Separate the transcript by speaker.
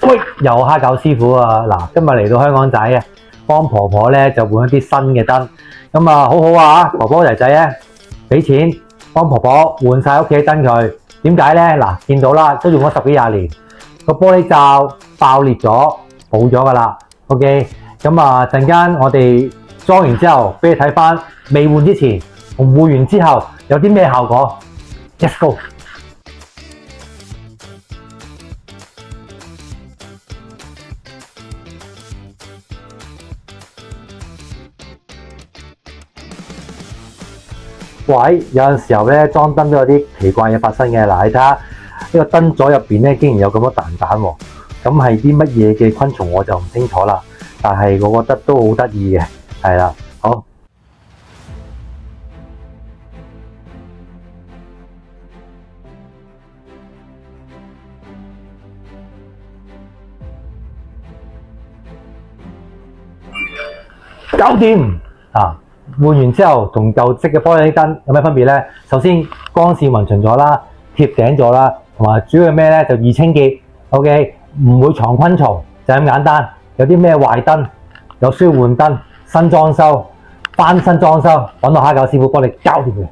Speaker 1: 喂，又蝦餃師傅啊！嗱，今日嚟到香港仔啊，幫婆婆咧就換一啲新嘅燈，咁啊好好啊！婆婆仔仔咧俾錢幫婆婆換晒屋企嘅燈佢，點解咧？嗱，見到啦，都用咗10幾20年，個玻璃罩爆裂咗，冇咗噶啦。OK， 咁啊陣間我哋裝完之後，俾你睇翻未換之前同換完之後有啲咩效果。Let's go！喂，有陣時候咧裝燈都有啲奇怪嘢發生嘅。嗱，你睇下呢個燈座入邊咧，竟然有咁多蛋喎。咁係啲乜嘢嘅昆蟲我就唔清楚啦。但係我覺得都好得意嘅，係啦，好。搞掂啊！換完之後同舊式嘅玻璃燈有咩分別咧？首先光線勻循咗啦，貼頂咗啦，同埋主要係咩咧？就易清潔 ，OK， 唔會藏昆蟲，就咁簡單。有啲咩壞燈，有需要換燈、新裝修、翻新裝修，揾到蝦餃師傅幫你搞掂佢。